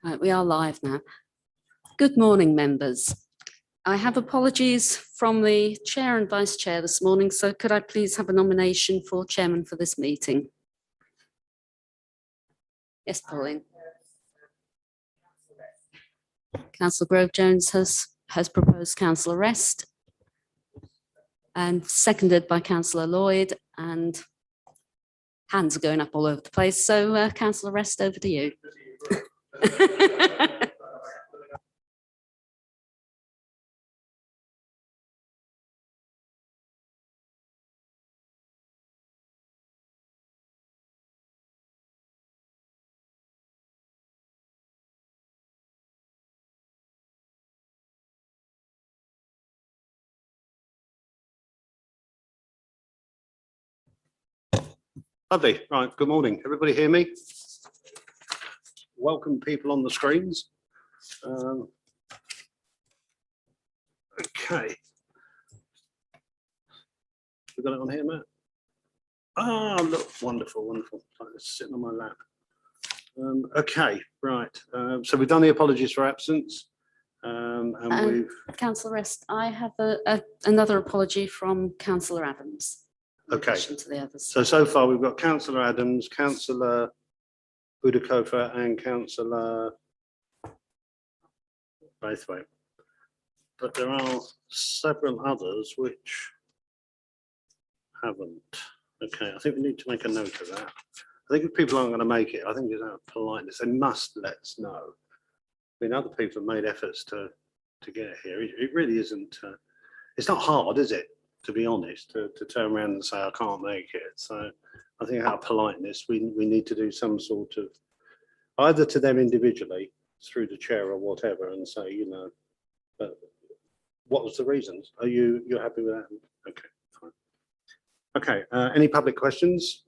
Right, we are live now. Good morning, members. I have apologies from the chair and vice chair this morning, so could I please have a nomination for chairman for this meeting? Yes, Pauline. Councillor Grove-Jones has proposed Councillor Rest and seconded by Councillor Lloyd, and hands are going up all over the place. So Councillor Rest, over to you. Lovely. Right. Good morning. Everybody hear me? Welcome people on the screens. Okay. We got it on here, Matt? Ah, look, wonderful, wonderful. It's sitting on my lap. Okay, right. So we've done the apologies for absence. And we've... Councillor Rest, I have another apology from Councillor Adams. Okay. To the others. So far we've got Councillor Adams, Councillor Budakofa and Councillor Braithwaite. But there are several others which haven't. Okay, I think we need to make a note of that. I think if people aren't going to make it, I think it's out of politeness, they must let us know. I mean, other people have made efforts to get here. It really isn't, it's not hard, is it? To be honest, to turn around and say, I can't make it. So I think out of politeness, we need to do some sort of, either to them individually, through the chair or whatever, and say, you know, what was the reasons? Are you're happy with that? Okay, fine. Okay, any public questions?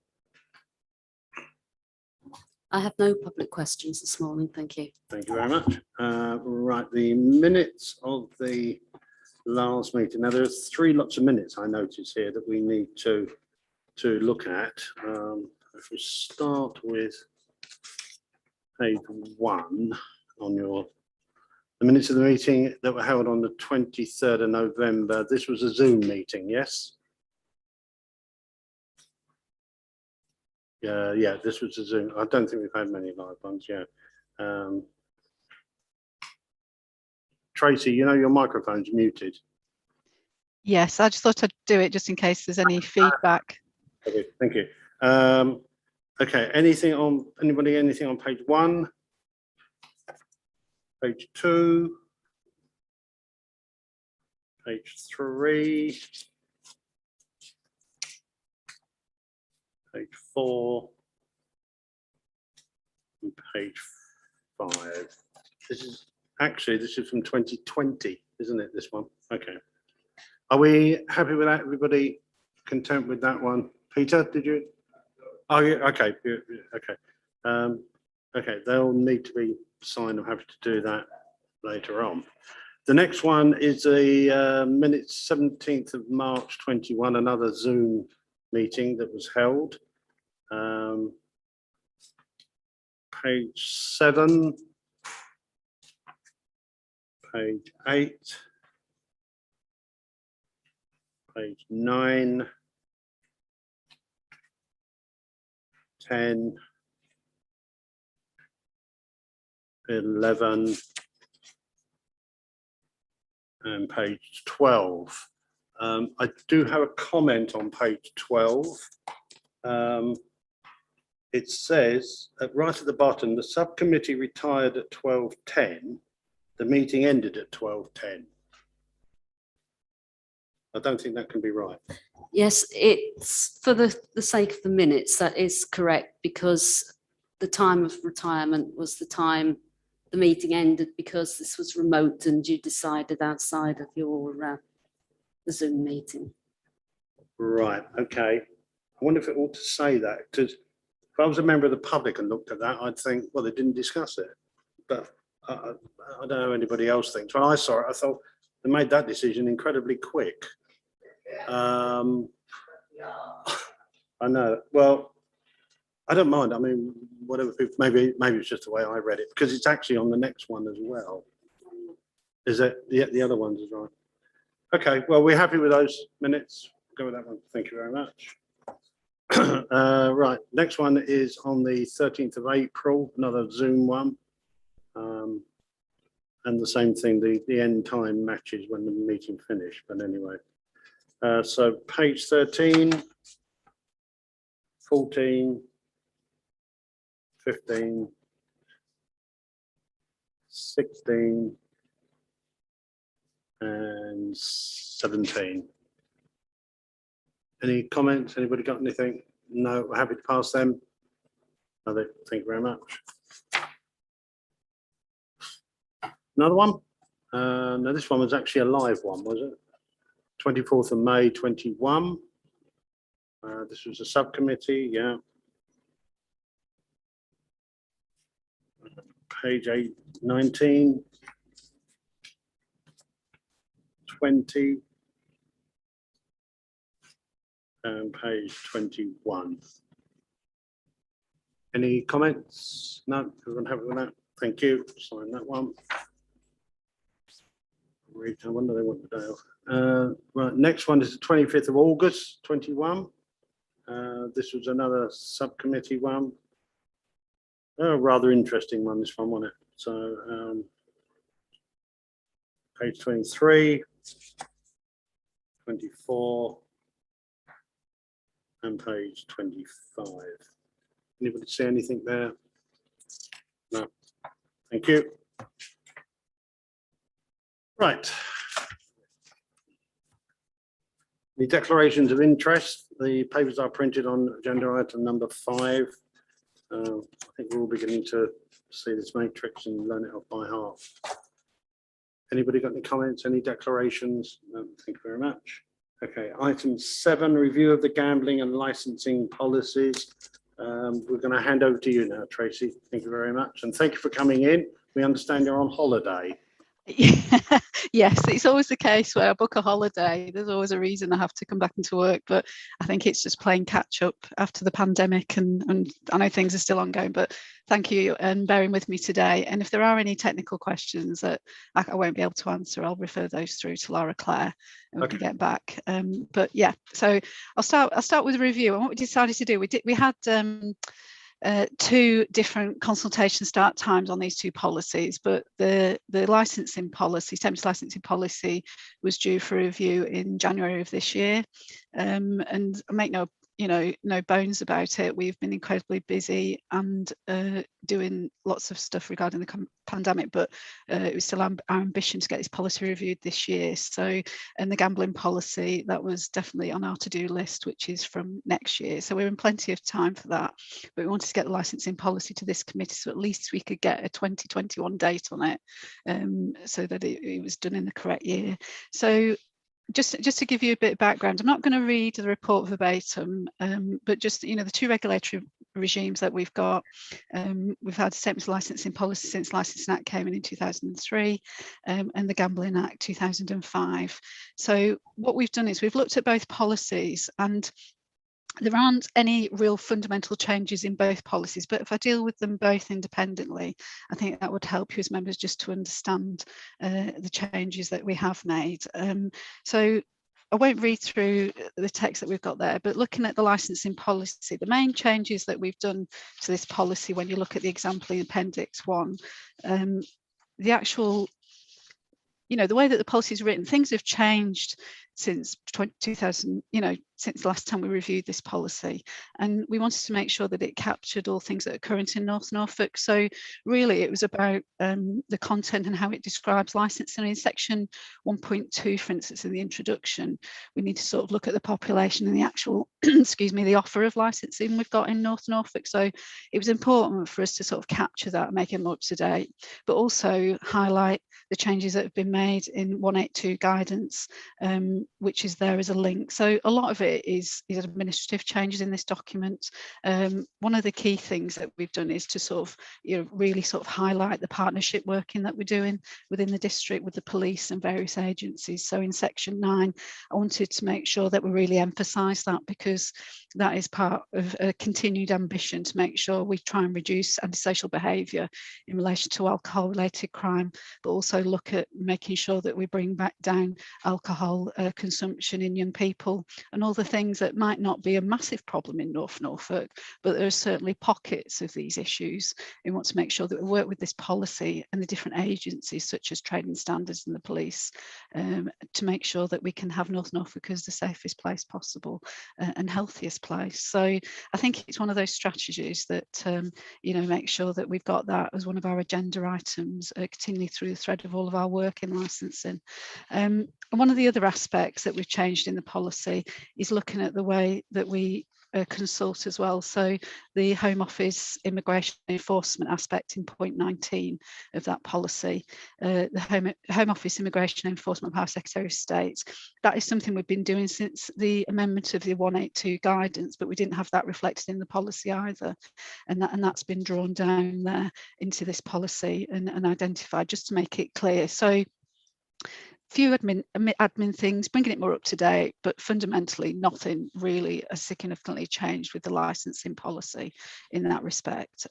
I have no public questions this morning, thank you. Thank you very much. Right, the minutes of the last meeting. Now there are three lots of minutes I notice here that we need to look at. If we start with page 1 on the minutes of the meeting that were held on the 23rd of November. This was a Zoom meeting, yes? Yeah, this was a Zoom. I don't think we've had many live ones, yeah. Tracy, you know your microphone's muted. Yes, I just thought I'd do it just in case there's any feedback. Okay, thank you. Okay, anything on page 1? Page 2? Page 3? Page 4? And page 5. This is from 2020, isn't it, this one? Okay. Are we happy with that? Everybody content with that one? Peter, did you? Oh, yeah, okay, okay. Okay, they'll need to be signed. I'm happy to do that later on. The next one is the minutes 17th of March 21, another Zoom meeting that was held. Page 7. Page 8, page 9, 10, 11, and page 12. I do have a comment on page 12. It says right at the bottom, the subcommittee retired at 12:10. The meeting ended at 12:10. I don't think that can be right. Yes, it's for the sake of the minutes, that is correct, because the time of retirement was the time the meeting ended, because this was remote and you decided outside of your the Zoom meeting. Right, okay. I wonder if it ought to say that, because if I was a member of the public and looked at that, I'd think, well, they didn't discuss it. But I don't know if anybody else thinks. When I saw it, I thought they made that decision incredibly quick. I know. Well, I don't mind. I mean, whatever people, maybe it's just the way I read it, because it's actually on the next one as well. Is it? The other ones is right. Okay, well, we're happy with those minutes. Go with that one. Thank you very much. Right, next one is on the 13th of April, another Zoom one. And the same thing, the end time matches when the meeting finished, but anyway. So page 13, 14, 15, 16, and 17. Any comments? Anybody got anything? No, we're happy to pass them. No, thank you very much. Another one? No, this one was actually a live one, was it? 24th of May, 21. This was a subcommittee, yeah. Page 8, 19, 20, and page 21. Any comments? No, everyone happy with that? Thank you. Sign that one. I wonder they want the day off. Right, next one is the 25th of August, 21. This was another subcommittee one. A rather interesting one, this one, wasn't it? So, page 23, 24, and page 25. Anybody see anything there? No. Thank you. Right. The declarations of interest, the papers are printed on agenda item number 5. I think we're all beginning to see this matrix and learn it off by heart. Anybody got any comments, any declarations? No, thank you very much. Okay, item 7, review of the gambling and licensing policies. We're going to hand over to you now, Tracy. Thank you very much. And thank you for coming in. We understand you're on holiday. Yes, it's always the case where I book a holiday. There's always a reason I have to come back into work, but I think it's just playing catch up after the pandemic, and I know things are still ongoing, but thank you and bearing with me today. And if there are any technical questions that I won't be able to answer, I'll refer those through to Laura Claire and we can get back. But yeah, so I'll start with a review. And what we decided to do, we had 2 different consultation start times on these 2 policies, but the licensing policy, temps licensing policy, was due for review in January of this year. And I make no bones about it. We've been incredibly busy and doing lots of stuff regarding the pandemic, but it was still our ambition to get this policy reviewed this year. So, and the gambling policy, that was definitely on our to-do list, which is from next year. So we're in plenty of time for that, but we wanted to get the licensing policy to this committee so at least we could get a 2021 date on it, so that it was done in the correct year. So just to give you a bit of background, I'm not going to read the report verbatim, but just, the 2 regulatory regimes that we've got. We've had temps licensing policy since Licensing Act came in 2003, and the Gambling Act 2005. So what we've done is we've looked at both policies, and there aren't any real fundamental changes in both policies, but if I deal with them both independently, I think that would help you as members just to understand the changes that we have made. So I won't read through the text that we've got there, but looking at the licensing policy, the main changes that we've done to this policy, when you look at the example in Appendix 1, the actual, the way that the policy is written, things have changed since 2000, since the last time we reviewed this policy, and we wanted to make sure that it captured all things that are current in North Norfolk. So really it was about the content and how it describes licensing. In section 1.2, for instance, in the introduction, we need to sort of look at the population and the actual the offer of licensing we've got in North Norfolk. So it was important for us to sort of capture that and make it more up to date, but also highlight the changes that have been made in 182 guidance, which is there as a link. So a lot of it is administrative changes in this document. One of the key things that we've done is to sort of, really sort of highlight the partnership working that we're doing within the district with the police and various agencies. So in section 9, I wanted to make sure that we really emphasise that, because that is part of a continued ambition to make sure we try and reduce antisocial behaviour in relation to alcohol related crime, but also look at making sure that we bring back down alcohol consumption in young people, and all the things that might not be a massive problem in North Norfolk, but there are certainly pockets of these issues. We want to make sure that we work with this policy and the different agencies such as Trading Standards and the police to make sure that we can have North Norfolk as the safest place possible and healthiest place. So I think it's one of those strategies that make sure that we've got that as one of our agenda items continually through the thread of all of our work in licensing. And one of the other aspects that we've changed in the policy is looking at the way that we consult as well. So the Home Office immigration enforcement aspect in point 19 of that policy, the Home Office immigration enforcement power Secretary of State, that is something we've been doing since the amendment of the 182 guidance, but we didn't have that reflected in the policy either, and that's been drawn down there into this policy and identified just to make it clear. So few admin things, bringing it more up to date, but fundamentally nothing really has significantly changed with the licensing policy in that respect.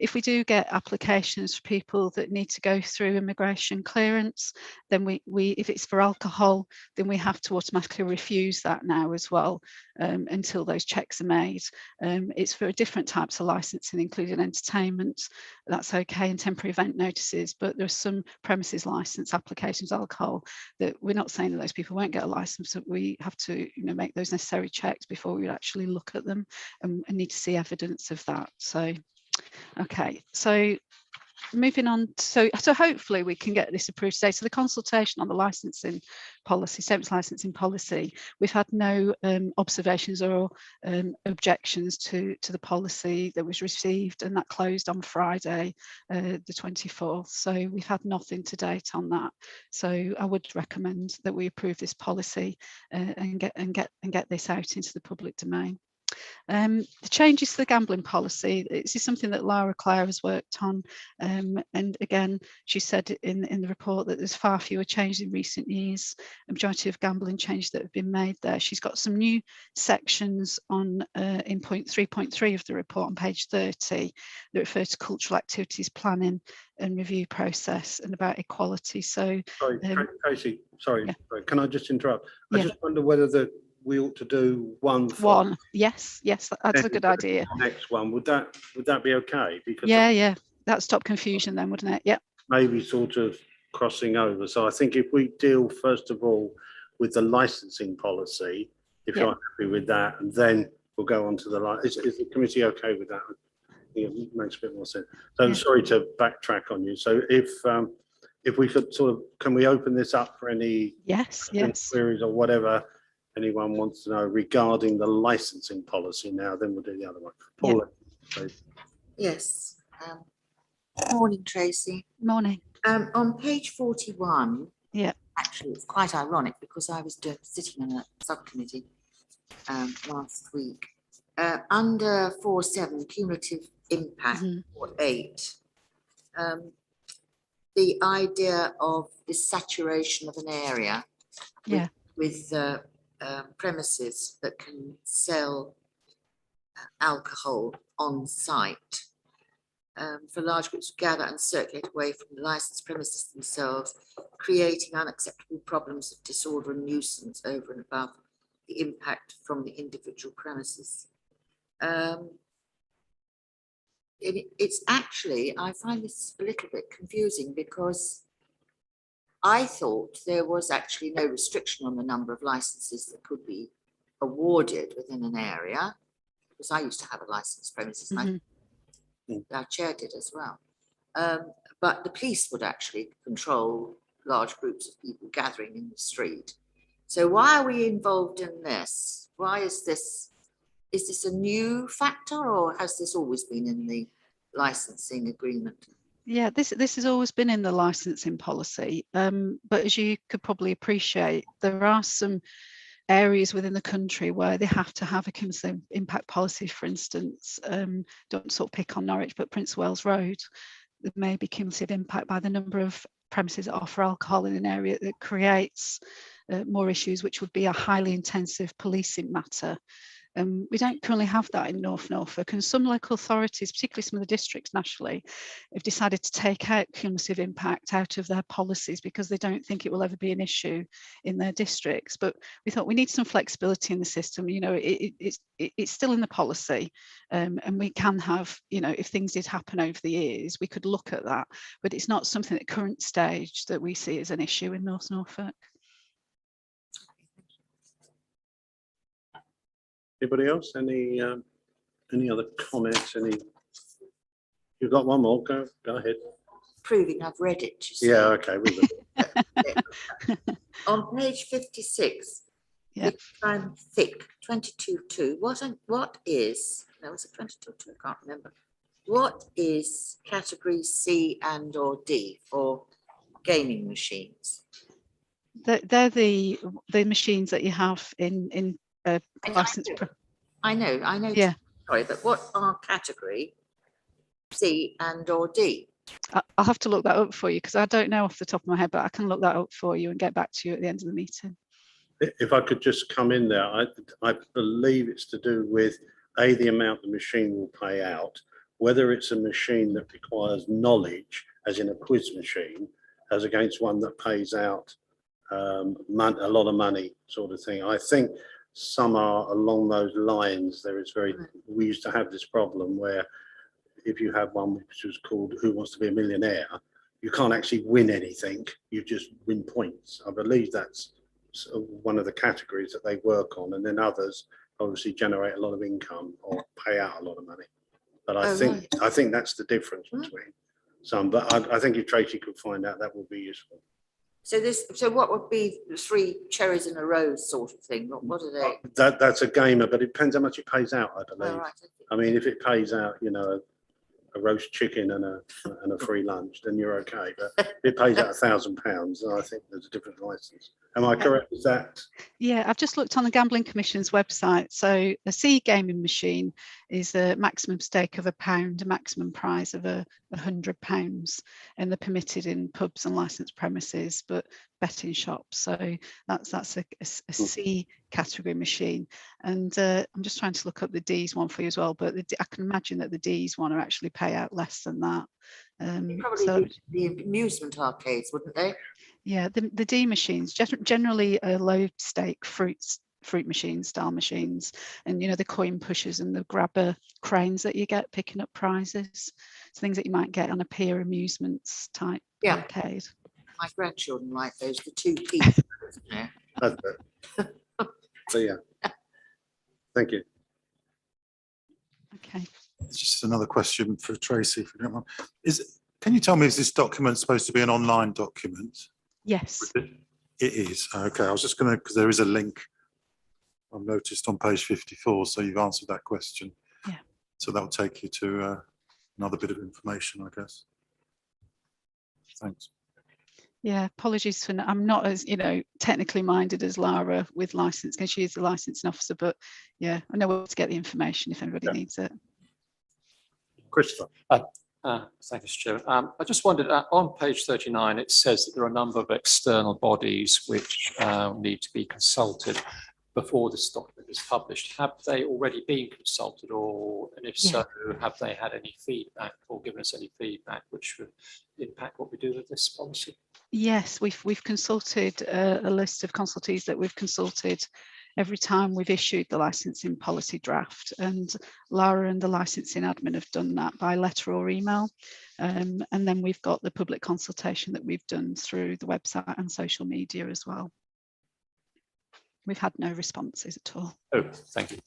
If we do get applications for people that need to go through immigration clearance, then we if it's for alcohol, then we have to automatically refuse that now as well until those checks are made. It's for different types of licensing, including entertainment, that's okay, and temporary event notices, but there's some premises license applications, alcohol, that we're not saying that those people won't get a license, but we have to make those necessary checks before we actually look at them and need to see evidence of that. So okay, so moving on, so hopefully we can get this approved today. So the consultation on the licensing policy, SEMS licensing policy, we've had no observations or objections to the policy that was received, and that closed on Friday, the 24th. So we've had nothing to date on that. So I would recommend that we approve this policy and get this out into the public domain. The changes to the gambling policy, this is something that Lara Clare has worked on, and again she said in the report that there's far fewer changes in recent years. A majority of gambling changes that have been made there. She's got some new sections on in point 3.3 of the report on page 30 that refer to cultural activities planning and review process and about equality. So sorry, Tracy, sorry, yeah. sorry, can I just interrupt? I Yeah. just wonder whether we ought to do one. Yes, that's a good idea. Next one, would that be okay? Because yeah, that'd stop confusion then, wouldn't it? Yeah. Maybe sort of crossing over. So I think if we deal first of all with the licensing policy, if you're happy with that, and then we'll go on to the is the committee okay with that? I think it makes a bit more sense. So I'm sorry to backtrack on you. So if we could sort of, can we open this up for any queries or whatever anyone wants to know regarding the licensing policy now, then we'll do the other one. Paula, please. Yes. Morning, Tracy. Morning. On page 41, actually it's quite ironic because I was sitting in a subcommittee last week. Under 4.7, cumulative impact, or 8, the idea of the saturation of an area with premises that can sell alcohol on site for large groups to gather and circulate away from the licensed premises themselves, creating unacceptable problems of disorder and nuisance over and above the impact from the individual premises. It's actually, I find this a little bit confusing because I thought there was actually no restriction on the number of licenses that could be awarded within an area, because I used to have a licensed premises and our chair did as well. But the police would actually control large groups of people gathering in the street. So why are we involved in this? Why is this a new factor, or has this always been in the licensing agreement? Yeah, this has always been in the licensing policy, but as you could probably appreciate, there are some areas within the country where they have to have a cumulative impact policy, for instance, don't sort of pick on Norwich, but Prince of Wales Road, there may be cumulative impact by the number of premises that offer alcohol in an area that creates more issues, which would be a highly intensive policing matter. We don't currently have that in North Norfolk, and some local authorities, particularly some of the districts nationally, have decided to take out cumulative impact out of their policies because they don't think it will ever be an issue in their districts. But we thought we need some flexibility in the system. You know, it's still in the policy, and we can have, you know, if things did happen over the years, we could look at that. But it's not something at current stage that we see as an issue in North Norfolk. Anybody else? Any other comments? You've got one more. Go ahead. Proving I've read it. You see. Yeah. Okay. We will. On page 56, Yeah. I'm thick 22.2. What is? No, was it 22.2? I can't remember. What is category C and or D for gaming machines? They're the machines that you have in license. I know. Yeah. Sorry, but what are category C and or D? I'll have to look that up for you because I don't know off the top of my head, but I can look that up for you and get back to you at the end of the meeting. If I could just come in there, I believe it's to do with the amount the machine will pay out, whether it's a machine that requires knowledge, as in a quiz machine, as against one that pays out a lot of money, sort of thing. I think some are along those lines. We used to have this problem where if you have one which was called Who Wants to Be a Millionaire, you can't actually win anything, you just win points. I believe that's one of the categories that they work on, and then others obviously generate a lot of income or pay out a lot of money. But I think that's the difference between some. But I think if Tracy could find out, that would be useful. So what would be the 3 cherries in a row sort of thing? What are they? That's a gamer, but it depends how much it pays out, I believe. Oh, right. I mean, if it pays out, you know, a roast chicken and a free lunch, then you're okay. But if it pays out £1,000, I think there's a different license. Am I correct with that? Yeah, I've just looked on the Gambling Commission's website. So a C gaming machine is a maximum stake of £1, a maximum prize of £100, and they're permitted in pubs and licensed premises, but betting shops. So that's a C category machine. And I'm just trying to look up the D's one for you as well, but I can imagine that the D's one are actually pay out less than that. Probably the amusement arcades, wouldn't they? Yeah, the D machines generally are low stake fruit machines, style machines, and you know the coin pushers and the grabber cranes that you get picking up prizes. It's things that you might get on a peer amusements type arcade. My grandchildren like those, the 2 pieces. That's it. So yeah, thank you. Okay. Just another question for Tracy, if you don't mind. Can you tell me, is this document supposed to be an online document? Yes. It is. Okay, I was just going to, because there is a link I've noticed on page 54, so you've answered that question. Yeah. So that will take you to another bit of information, I guess. Thanks. Yeah, apologies for I'm not as technically minded as Lara with license, because she is the licensing officer, but yeah, I know where to get the information if anybody needs it. Christopher. Thank you, Chair. I just wondered, on page 39, it says that there are a number of external bodies which need to be consulted before this document is published. Have they already been consulted, and if so, have they had any feedback or given us any feedback which would impact what we do with this policy? Yes, we've consulted a list of consultees that we've consulted every time we've issued the licensing policy draft, and Lara and the licensing admin have done that by letter or email, and then we've got the public consultation that we've done through the website and social media as well. We've had no responses at all. Oh, thank you.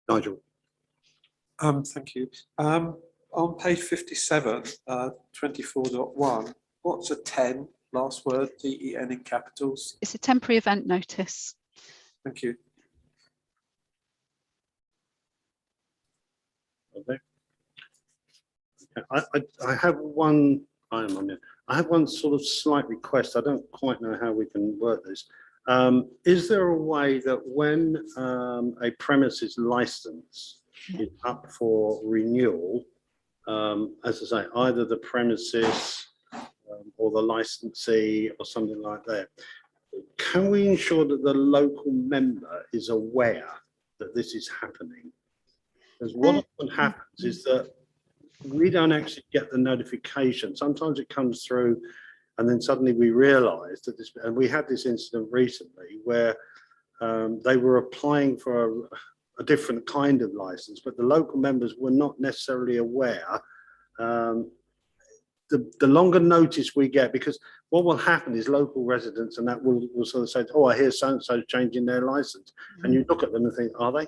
Nigel. Thank you. On page 57, 24.1, what's a 10, last word, DEN in capitals? It's a temporary event notice. Thank you. Okay. I have one. I have one sort of slight request. I don't quite know how we can work this. Is there a way that when a premises license Yeah. is up for renewal, as I say, either the premises or the licensee or something like that, can we ensure that the local member is aware that this is happening? Because what often happens is that we don't actually get the notification. Sometimes it comes through and then suddenly we realise that this, and we had this incident recently where they were applying for a different kind of license, but the local members were not necessarily aware. The longer notice we get, because what will happen is local residents and that will sort of say, oh, I hear so-and-so changing their license. And you look at them and think, are they?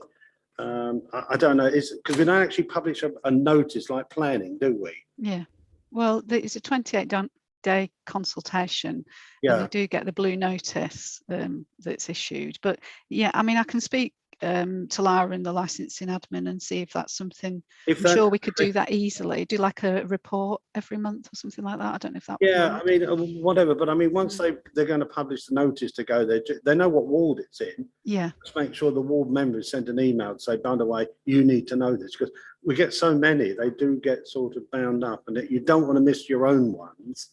I don't know. It's because we don't actually publish a notice like planning, do we? Yeah. Well, it's a 28-day consultation. And Yeah. you do get the blue notice that's issued. But yeah, I mean, I can speak to Lara and the licensing admin and see if that's something. I'm sure we could do that easily. Do like a report every month or something like that. I don't know if that would Yeah, work. I mean, whatever. But I mean, once they're going to publish the notice to go there, they know what ward it's in. Yeah. Just make sure the ward members send an email to say, by the way, you need to know this, because we get so many, they do get sort of bound up, and that you don't want to miss your own ones.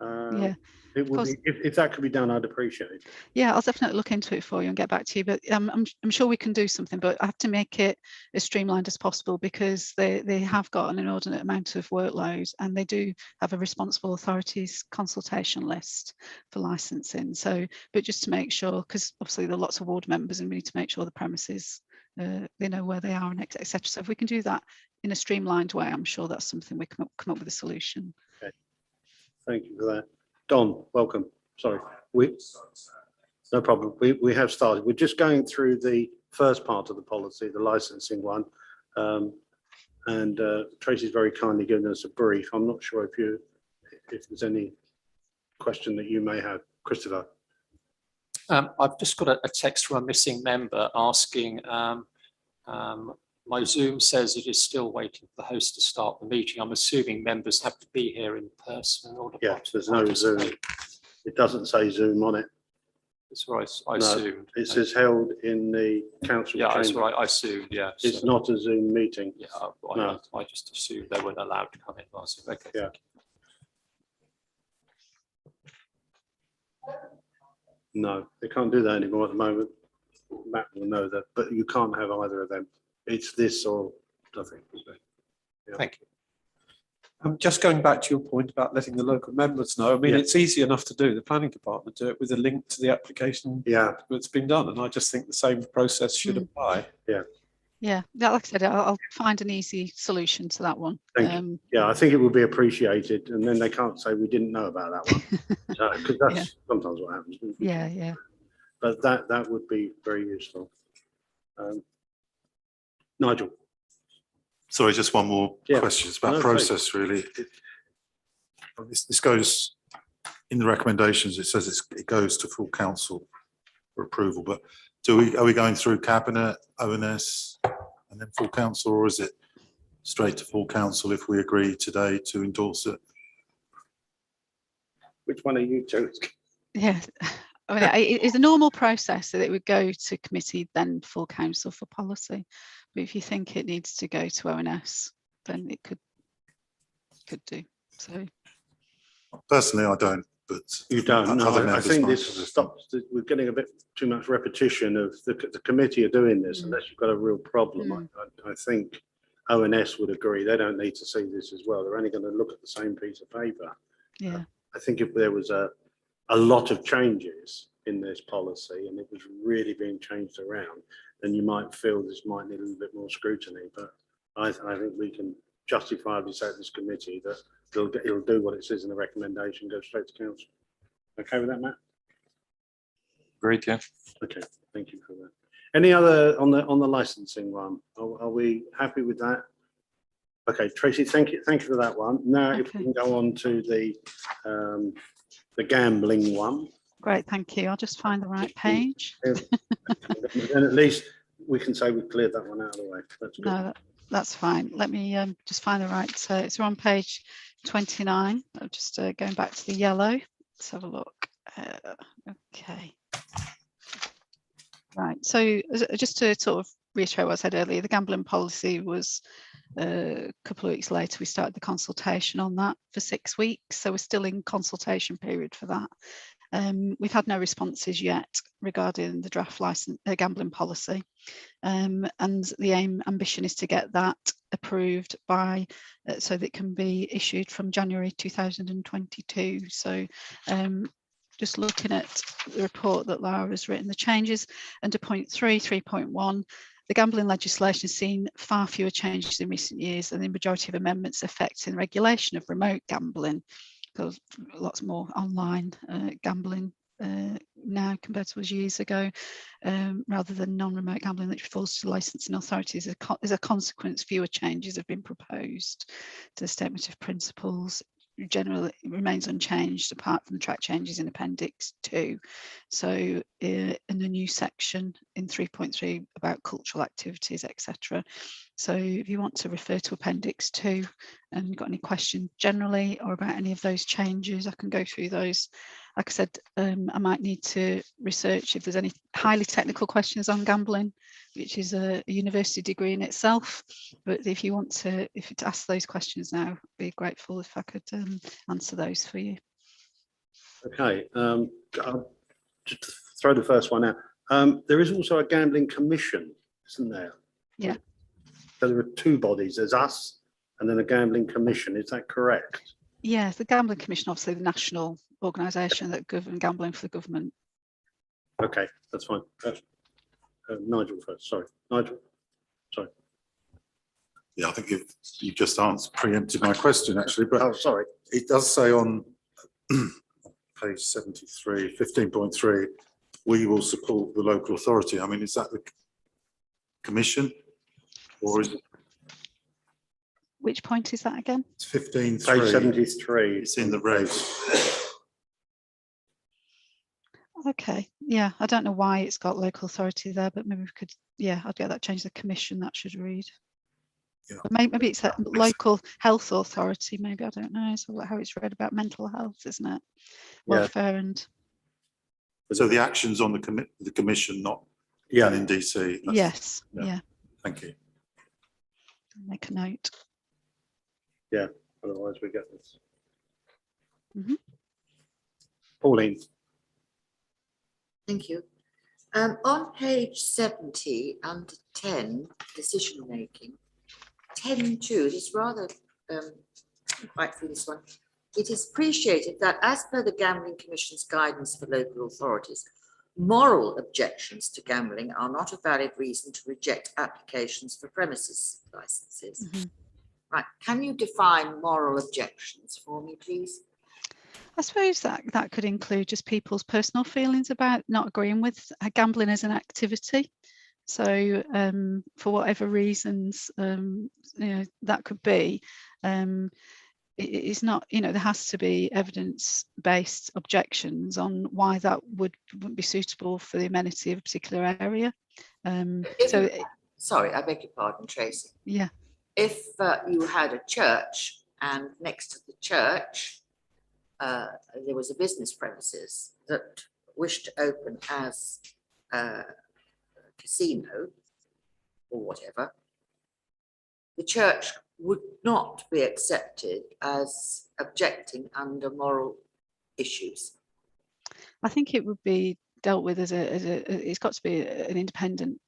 Yeah. It would be, if that could be done, I'd appreciate it. Yeah, I'll definitely look into it for you and get back to you. But I'm sure we can do something, but I have to make it as streamlined as possible because they have got an inordinate amount of workload and they do have a responsible authorities consultation list for licensing. So, but just to make sure, because obviously there are lots of ward members and we need to make sure the premises, they know where they are and etc. So if we can do that in a streamlined way, I'm sure that's something we can come up with a solution. Okay. Thank you for that. Don, welcome. Sorry, no problem. We have started. We're just going through the first part of the policy, the licensing one, and Tracy's very kindly given us a brief. I'm not sure if there's any question that you may have, Christopher. I've just got a text from a missing member asking. My Zoom says it is still waiting for the host to start the meeting. I'm assuming members have to be here in person in order. Yeah, there's no Zoom. It doesn't say Zoom on it. That's right. I No, assumed. it says held in the council Yeah, chamber. that's right. I assumed. Yeah. It's so, not a Zoom meeting. Yeah, No. I just assumed they weren't allowed to come in. I said, okay. Yeah. No, they can't do that anymore at the moment. Matt will know that, but you can't have either of them. It's this or nothing. Yeah. Thank you. Just going back to your point about letting the local members know, I mean, Yeah. it's easy enough to do. The planning department do it with a link to the application Yeah, that's been done. And I just think the same process should apply. Yeah, like I said, I'll find an easy solution to that one. Thank you. Yeah, I think it would be appreciated, and then they can't say we didn't know about that one. Because that's Yeah. sometimes what happens. Yeah, yeah. But that would be very useful. Nigel. Sorry, just one more Yeah. question. It's about No, process, really. This goes in the recommendations. It says it goes to full council for approval, but are we going through cabinet, ONS, and then full council, or is it straight to full council if we agree today to endorse it? Which one are you choosing? Yeah, I mean, it's a normal process that it would go to committee, then full council for policy. But if you think it needs to go to ONS, then it could do. So Personally, I don't, but You don't. No, other I members think might. this stops. We're getting a bit too much repetition of the committee are doing this unless you've got a real problem. I think ONS would agree. They don't need to see this as well. They're only going to look at the same piece of paper. yeah, I think if there was a lot of changes in this policy and it was really being changed around, then you might feel this might need a little bit more scrutiny. But I think we can justifiably say to this committee that it'll do what it says in the recommendation, go straight to council. Okay with that, Matt? Agreed, yeah. Okay, thank you for that. Any other on the licensing one? Are we happy with that? Okay, Tracy, thank you for that one. Now, if we can go on to the gambling one. great, thank you. I'll just find the right page. And at least we can say we've cleared that one out of the way. That's good. No, that's fine. Let me just find the right. It's on page 29. I'm just going back to the yellow. Let's have a look. Okay. Right. So just to sort of reiterate what I said earlier, the gambling policy was a couple of weeks later, we started the consultation on that for 6 weeks. So we're still in consultation period for that. We've had no responses yet regarding the draft gambling policy. And the ambition is to get that approved by, so that it can be issued from January 2022. So just looking at the report that Lara has written, the changes under point 3.1, the gambling legislation has seen far fewer changes in recent years, and the majority of amendments affecting regulation of remote gambling, because lots more online gambling now compared to years ago, rather than non-remote gambling, which falls to licensing authorities. As a consequence, fewer changes have been proposed to the statement of principles. Generally remains unchanged apart from the track changes in Appendix 2. So in the new section in 3.3 about cultural activities, etc. So if you want to refer to Appendix 2 and got any questions generally or about any of those changes, I can go through those. Like I said, I might need to research if there's any highly technical questions on gambling, which is a university degree in itself. But if you want to, ask those questions now, I'd be grateful if I could answer those for you. Okay, I'll just throw the first one out. There is also a gambling commission, isn't there? Yeah. So there are two bodies, there's us and then a gambling commission, is that correct? Yes, the Gambling Commission, obviously the national organisation that governs gambling for the government. Okay, that's fine. Nigel first, sorry. Nigel, sorry. Yeah, I think you've just preempted my question actually, but Oh, sorry. it does say on page 73, 15.3, we will support the local authority. I mean, is that the commission or is it? Which point is that again? It's 15.3. Page 73. It's in the regs. Okay, yeah, I don't know why it's got local authority there, but maybe we could, yeah, I'd get that changed to commission, that should read. Yeah. Maybe it's a local health authority, maybe, I don't know. So how it's read about mental health, isn't it? Welfare and. So the actions on the commission, not Yeah. in DC. Yes, yeah. yeah. Thank you. Make a note. Yeah, otherwise we get this. Mhm. Pauline. Thank you. On page 70, under 10, decision making, 10.2, this rather quite through this one. It is appreciated that as per the Gambling Commission's guidance for local authorities, moral objections to gambling are not a valid reason to reject applications for premises licenses. Mhm. Right, can you define moral objections for me, please? I suppose that could include just people's personal feelings about not agreeing with gambling as an activity. So for whatever reasons, that could be, it's not, there has to be evidence-based objections on why that wouldn't be suitable for the amenity of a particular area. Sorry, I beg your pardon, Tracy. Yeah. If you had a church and next to the church, there was a business premises that wished to open as a casino or whatever, the church would not be accepted as objecting under moral issues. I think it would be dealt with as it's got to be an independent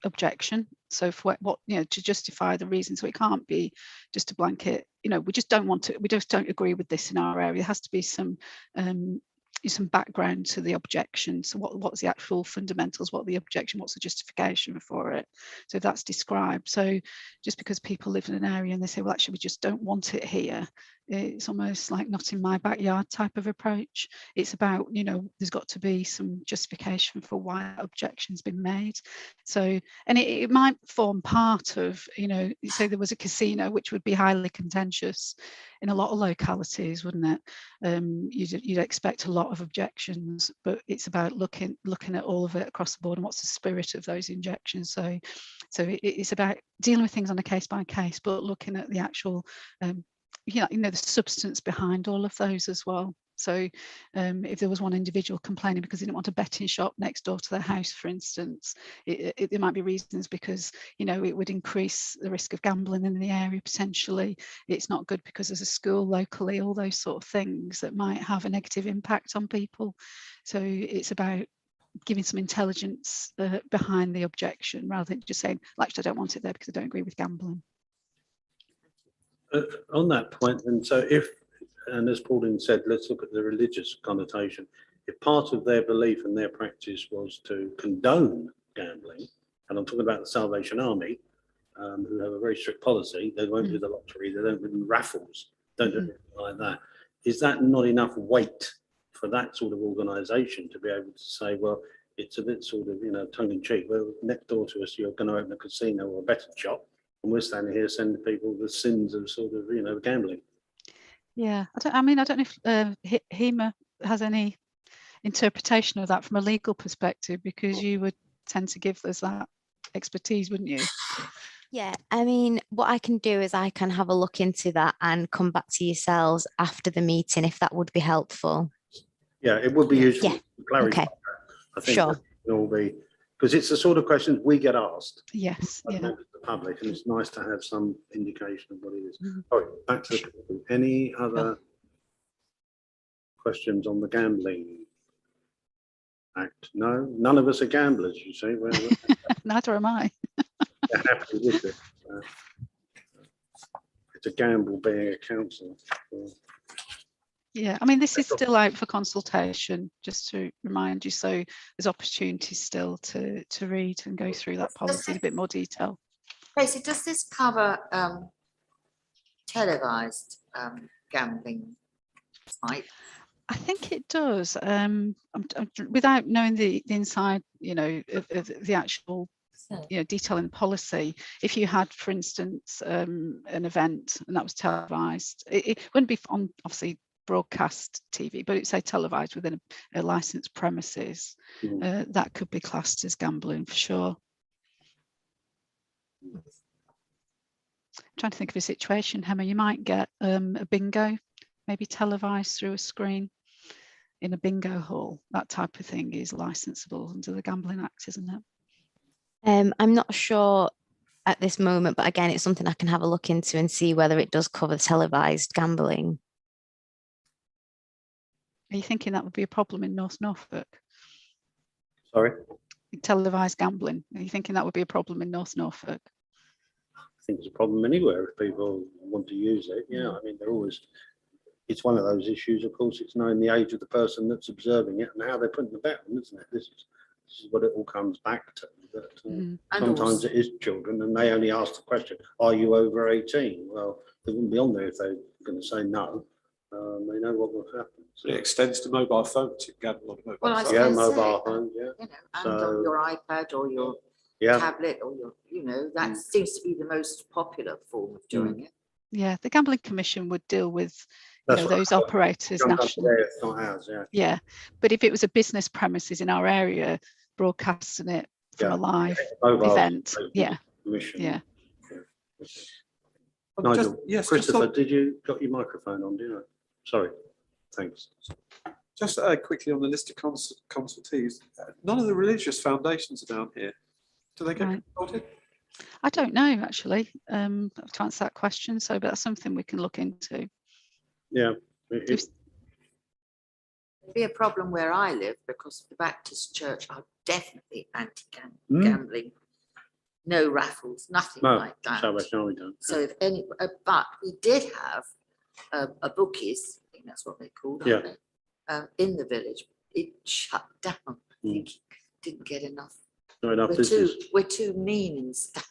objection. So for what to justify the reason, so it can't be just a blanket, we just don't agree with this in our area. There has to be some background to the objection. So what's the actual fundamentals, what the objection, what's the justification for it? So if that's described, so just because people live in an area and they say, well, actually we just don't want it here, it's almost like not in my backyard type of approach. It's about, there's got to be some justification for why objection's been made. So, and it might form part of, say there was a casino, which would be highly contentious in a lot of localities, wouldn't it? You'd expect a lot of objections, but it's about looking at all of it across the board and what's the spirit of those injections. So it's about dealing with things on a case by case, but looking at the actual the substance behind all of those as well. So if there was one individual complaining because they didn't want a betting shop next door to their house, for instance, there might be reasons because, you know, it would increase the risk of gambling in the area potentially. It's not good because there's a school locally, all those sort of things that might have a negative impact on people. So it's about giving some intelligence behind the objection rather than just saying, well, actually, I don't want it there because I don't agree with gambling. On that point, and so if, and as Pauline said, let's look at the religious connotation. If part of their belief and their practice was to condone gambling, and I'm talking about the Salvation Army, who have a very strict policy, they won't do the lottery, they don't do raffles, don't do anything like that. Is that not enough weight for that sort of organisation to be able to say, well, it's a bit sort of, you know, tongue in cheek. Well, next door to us, you're going to open a casino or a betting shop, and we're standing here sending people the sins of sort of, you know, gambling. Yeah, I mean, I don't know if HEMA has any interpretation of that from a legal perspective, because you would tend to give us that expertise, wouldn't you? Yeah, I mean, what I can do is I can have a look into that and come back to yourselves after the meeting, if that would be helpful. Yeah, it would be useful Yeah. to clarify Okay. that. I think Sure. it will be, because it's the sort of questions we get asked Yes, by yeah. members of the public, and it's nice to have some indication of what it is. Mhm. All right, back to the people. Any other questions on the Gambling Act? No, none of us are gamblers, you see. We're Neither am I. happy with it. It's a gamble being a councillor. Yeah, I mean, this is still out for consultation, just to remind you. So there's opportunities still to read and go through that policy in a bit more detail. Tracy, does this cover televised gambling type? I think it does. Without knowing the inside, you know, of the actual, you know, detail in the policy. If you had, for instance, an event and that was televised, it wouldn't be on obviously broadcast TV, but it's say televised within a licensed premises. That could be classed as gambling for sure. I'm trying to think of a situation, Emma. You might get a bingo, maybe televised through a screen in a bingo hall. That type of thing is licensable under the Gambling Act, isn't it? I'm not sure at this moment, but again, it's something I can have a look into and see whether it does cover televised gambling. Are you thinking that would be a problem in North Norfolk? Sorry? Televised gambling. Are you thinking that would be a problem in North Norfolk? I think it's a problem anywhere if people want to use it. Yeah, I mean, they're always, it's one of those issues, of course, it's knowing the age of the person that's observing it and how they're putting the bet on, isn't it? This is what it all comes back to. That, sometimes it is children and they only ask the question, are you over 18? Well, they wouldn't be on there if they're going to say no. They know what will happen. So, It extends to mobile phones. You can gamble on mobile Well, I phones. yeah, was gonna say, mobile phone, yeah. You know, and So- on your iPad or your Yeah, tablet or your, you know, that seems to be the most popular form of doing it. Yeah, the Gambling Commission would deal with, you That's know, what those I thought. operators Jump up nationally. there, it's not ours, yeah. Yeah, but if it was a business premises in our area, broadcasting it from a live Mobile event, yeah, Commission. yeah. Nigel, Yes, Christopher, did you got your microphone on, do you know? Sorry, thanks. just quickly on the list of consultees, none of the religious foundations are down here. Do they get Right. consulted? I don't know actually, to answer that question. So, but that's something we can look into. Yeah. If- It'd be a problem where I live because the Baptist Church are definitely anti-gambling. No raffles, nothing No, like that. Salvation Army don't. So if any, but we did have a bookies, I think that's what they're called, aren't they? In the village. It shut down. I think it didn't get enough. Not enough business. We're too mean and stuff.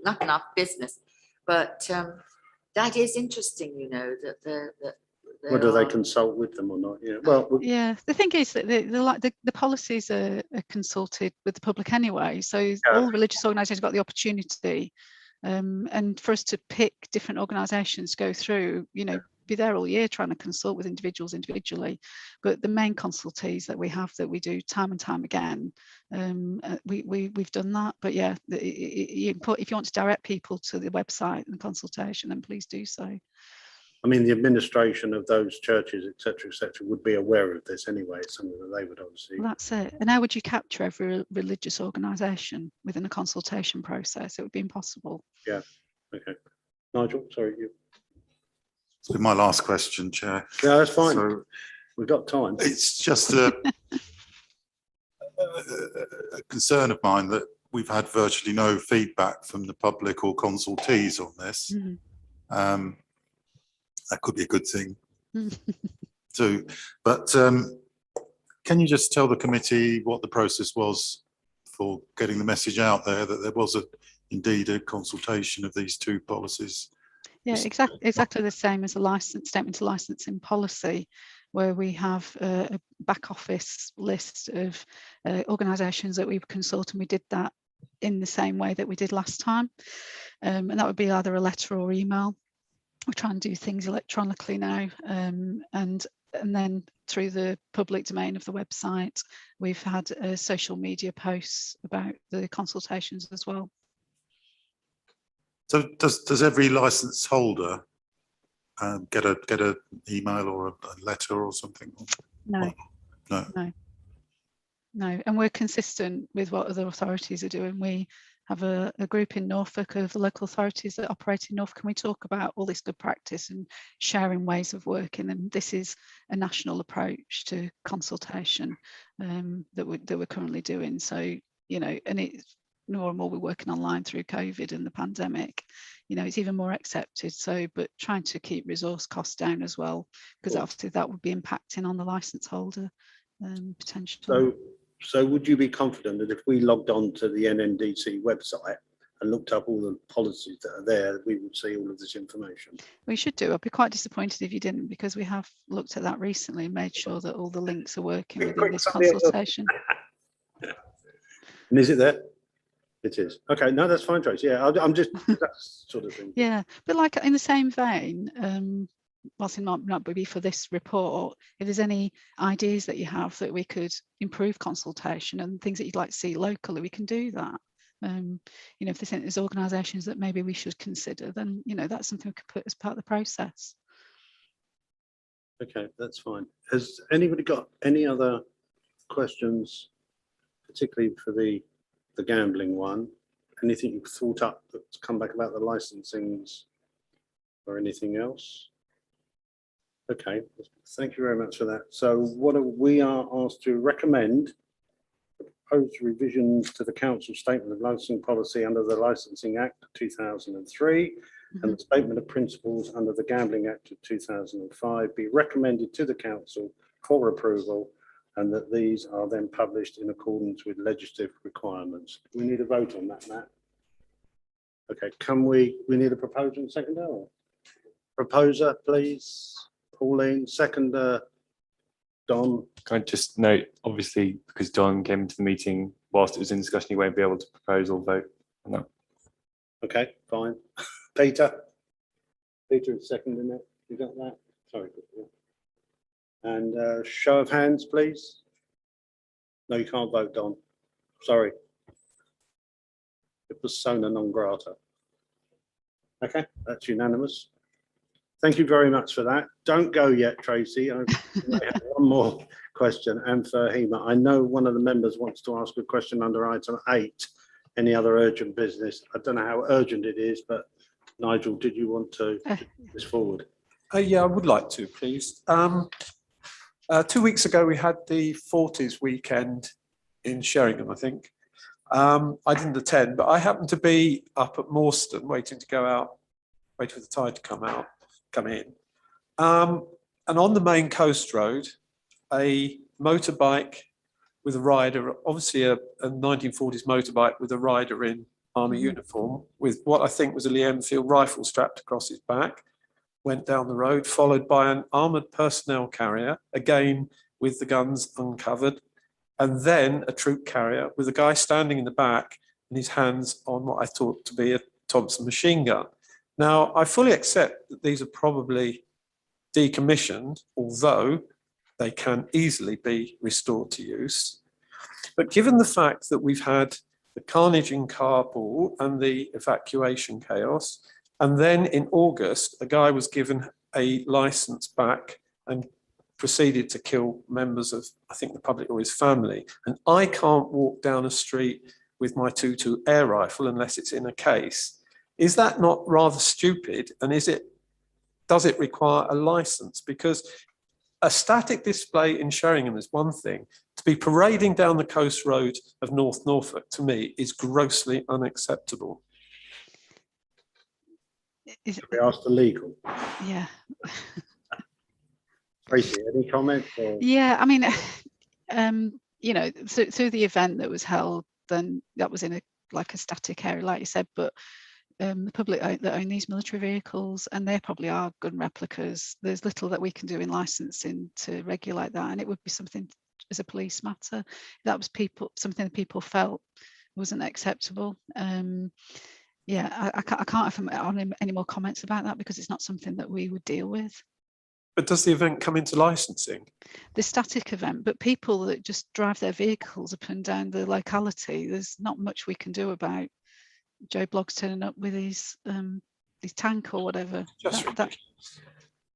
Not enough business. But that is interesting, you know, that Whether they consult with them or not, yeah. Well, Yeah, the thing is that the policies are consulted with the public anyway. So all religious organisations got the opportunity, and for us to pick different organisations to go through, you know, be there all year trying to consult with individuals individually. But the main consultees that we have, that we do time and time again, we've done that. But yeah, you can put, if you want to direct people to the website and consultation, then please do so. I mean, the administration of those churches, et cetera, would be aware of this anyway. It's something that they would obviously. Well, that's it. And how would you capture every religious organisation within a consultation process? It would be impossible. Yeah. Okay. Nigel, sorry. It's been my last question, Chair. Yeah, that's fine. So We've got time. it's just a concern of mine that we've had virtually no feedback from the public or consultees on this. Mhm. That could be a good thing too. But can you just tell the committee what the process was for getting the message out there that there was indeed a consultation of these two policies? Yeah, exactly the same as a license statement of licensing policy, where we have a back office list of organisations that we've consulted, and we did that in the same way that we did last time. And that would be either a letter or email. We try and do things electronically now, and then through the public domain of the website, we've had social media posts about the consultations as well. So does every license holder get an email or a letter or something? No. No. No, and we're consistent with what other authorities are doing. We have a group in Norfolk of the local authorities that operate in Norfolk, and we talk about all this good practice and sharing ways of working. And this is a national approach to consultation that we're currently doing. So, you know, and it's more and more we're working online through COVID and the pandemic. You know, it's even more accepted. So, but trying to keep resource costs down as well, because obviously that would be impacting on the license holder potentially. So would you be confident that if we logged on to the NNDC website and looked up all the policies that are there, we would see all of this information? We should do. I'd be quite disappointed if you didn't, because we have looked at that recently and made sure that all the links are working within this consultation. And is it there? It is. Okay, no, that's fine, Trace. Yeah, I'm just that sort of thing. Yeah, but like in the same vein, whilst it might not be for this report, if there's any ideas that you have that we could improve consultation and things that you'd like to see locally, we can do that. You know, if there's organisations that maybe we should consider, then, you know, that's something we could put as part of the process. Okay, that's fine. Has anybody got any other questions, particularly for the gambling one? Anything you've thought up that's come back about the licensings or anything else? Okay, thank you very much for that. So we are asked to recommend proposed revisions to the council statement of licensing policy under the Licensing Act of 2003 and the statement of principles under the Gambling Act of 2005 be recommended to the council for approval, and that these are then published in accordance with legislative requirements. We need a vote on that, Matt. Okay, we need a proposer and seconder? Or? Proposer, please. Pauline, seconder, Don. Can I just note, obviously, because Don came into the meeting whilst it was in discussion, he won't be able to propose or vote on that. Okay, fine. Peter is seconding it. You got that? Sorry. And show of hands, please. No, you can't vote, Don. Sorry. It was persona non grata. Okay, that's unanimous. Thank you very much for that. Don't go yet, Tracy. I have one more question. And for Hema, I know one of the members wants to ask a question under item 8. Any other urgent business? I don't know how urgent it is, but Nigel, did you want to put this forward? Yeah, I would like to, please. 2 weeks ago, we had the 40s weekend in Sheringham, I think. I didn't attend, but I happened to be up at Morstan waiting to go out, wait for the tide to come in. And on the main coast road, a motorbike with a rider, obviously a 1940s motorbike with a rider in army uniform with what I think was a Lee Enfield rifle strapped across his back, went down the road, followed by an armoured personnel carrier, again with the guns uncovered, and then a troop carrier with a guy standing in the back and his hands on what I thought to be a Thompson machine gun. Now, I fully accept that these are probably decommissioned, although they can easily be restored to use. But given the fact that we've had the carnage in Kabul and the evacuation chaos, and then in August, a guy was given a license back and proceeded to kill members of, I think, the public or his family, and I can't walk down a street with my 2.2 air rifle unless it's in a case, is that not rather stupid? And does it require a license? Because a static display in Sheringham is one thing. To be parading down the coast road of North Norfolk, to me, is grossly unacceptable. Is, We asked the legal. yeah. Tracy, any comment? Or? Yeah, I mean, you know, through the event that was held, then that was in a static area, like you said, but the public that own these military vehicles, and they probably are gun replicas. There's little that we can do in licensing to regulate that, and it would be something as a police matter. That was something that people felt wasn't acceptable. Yeah, I can't have any more comments about that because it's not something that we would deal with. But does the event come into licensing? The static event, but people that just drive their vehicles up and down the locality, there's not much we can do about Joe Bloggs turning up with his tank or whatever. Just ridiculous.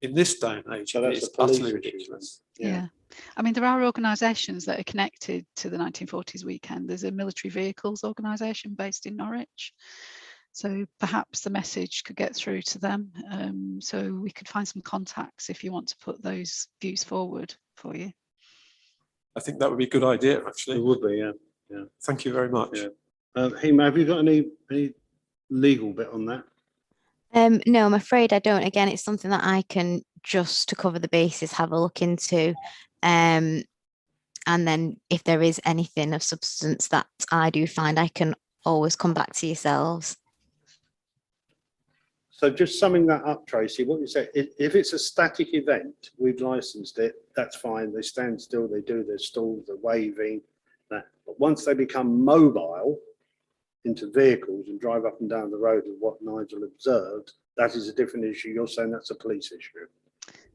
In this day and age, So it's utterly ridiculous. Yeah. I mean, there are organisations that are connected to the 1940s weekend. There's a military vehicles organisation based in Norwich. So perhaps the message could get through to them. So we could find some contacts if you want to put those views forward for you. I think that would be a good idea, actually. It would be, yeah. Yeah. Thank you very much. Yeah. Hema, have you got any legal bit on that? No, I'm afraid I don't. Again, it's something that I can, just to cover the bases, have a look into. And then if there is anything of substance that I do find, I can always come back to yourselves. So just summing that up, Tracy, what you said, if it's a static event, we've licensed it, that's fine. They stand still, they do their stalls, the waving, that. But once they become mobile into vehicles and drive up and down the road with what Nigel observed, that is a different issue. You're saying that's a police issue.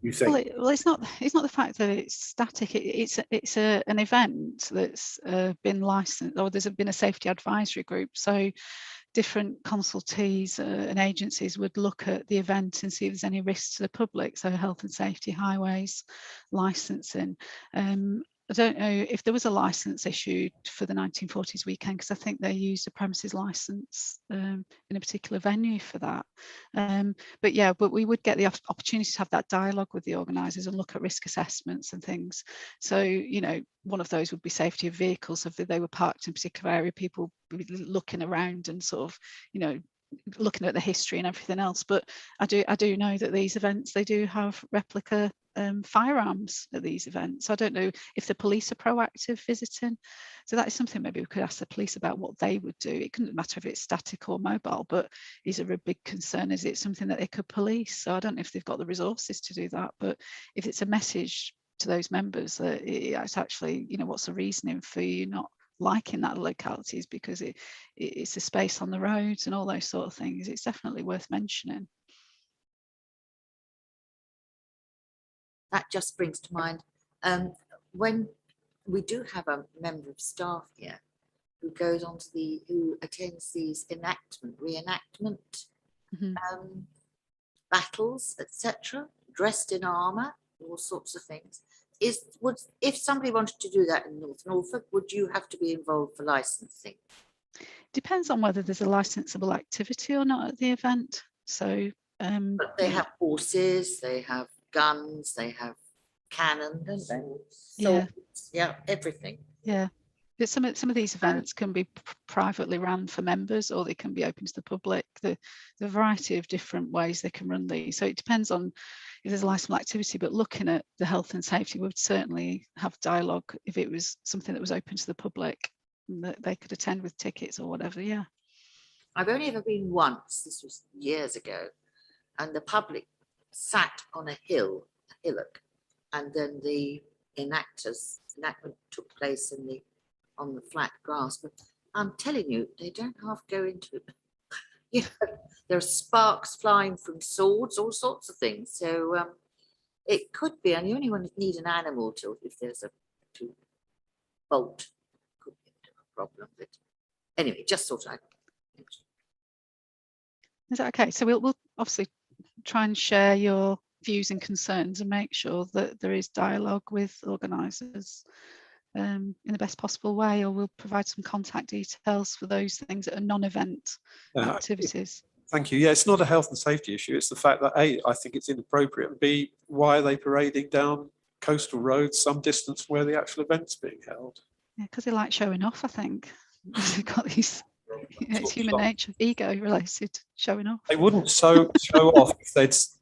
You think? Well, it's not the fact that it's static. It's an event that's been licensed, or there's been a safety advisory group. So different consultees and agencies would look at the event and see if there's any risks to the public. So health and safety, highways, licensing. I don't know if there was a license issued for the 1940s weekend, because I think they used a premises license in a particular venue for that. But yeah, but we would get the opportunity to have that dialogue with the organisers and look at risk assessments and things. So, you know, one of those would be safety of vehicles. If they were parked in a particular area, people would be looking around and sort of, you know, looking at the history and everything else. But I do know that these events, they do have replica firearms at these events. I don't know if the police are proactive visiting. So that is something maybe we could ask the police about what they would do. It couldn't matter if it's static or mobile, but is there a big concern? Is it something that they could police? So I don't know if they've got the resources to do that, but if it's a message to those members that it's actually, you know, what's the reasoning for you not liking that locality, is because it's a space on the roads and all those sort of things. It's definitely worth mentioning. That just brings to mind, when we do have a member of staff here who goes on to who attends these reenactment battles, etc., dressed in armour, all sorts of things. If somebody wanted to do that in North Norfolk, would you have to be involved for licensing? Depends on whether there's a licensable activity or not at the event. So, but they have horses, they have guns, they have cannon, don't they? Yeah. Swords, yeah, everything. Yeah. But some of these events can be privately run for members, or they can be open to the public. The variety of different ways they can run these. So it depends on if there's a licensable activity, but looking at the health and safety, we would certainly have dialogue if it was something that was open to the public, that they could attend with tickets or whatever. Yeah. I've only ever been once, this was years ago, and the public sat on a hillock, and then the enactment took place on the flat grass. But I'm telling you, they don't half go into it. You know, there are sparks flying from swords, all sorts of things. So it could be, and you only need an animal if there's to bolt. Could be a problem. But anyway, just thought I'd mention. Is that okay? So we'll obviously try and share your views and concerns and make sure that there is dialogue with organisers in the best possible way, or we'll provide some contact details for those things that are non-event activities. Thank you. Yeah, it's not a health and safety issue. It's the fact that A, I think it's inappropriate, and B, why are they parading down coastal roads some distance from where the actual event's being held? Yeah, because they like showing off, I think. They've got these, it's human nature, ego related, showing off. They wouldn't show off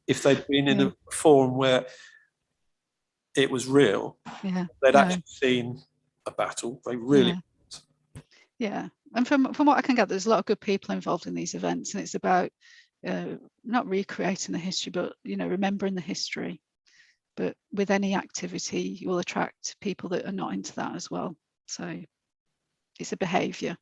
if they'd been in a forum where it was real. Yeah, they'd actually seen a battle. They really. Yeah, and from what I can gather, there's a lot of good people involved in these events, and it's about not recreating the history, but remembering the history. But with any activity, you will attract people that are not into that as well. So it's a behaviour.